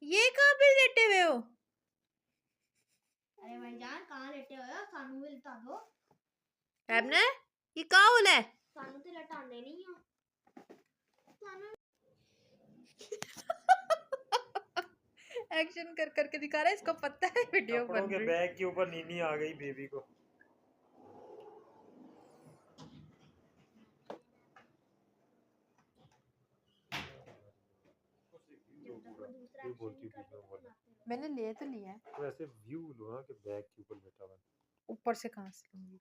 ये कहाँ पे लेटे हुए हो? अरे भाईजान कहाँ लेटे हो? सानू भी लिटा दो। आपने ये कहाँ होला है? सानू तो लटाने नहीं हो। सानू एक्शन कर करके दिखा रहा है, इसको पता है वीडियो कपड़ों बन के रही। बैग के ऊपर नीनी आ गई बेबी को। जब तक कोई दूसरा ये एक्शन बोलती नहीं बीच करते में तो बोल बनाते रहो। मैंने ले तो लिया है। तो ऐसे व्यू लो ना कि बैग के ऊपर बैठा हुआ है। ऊपर से कहाँ से लूंगी?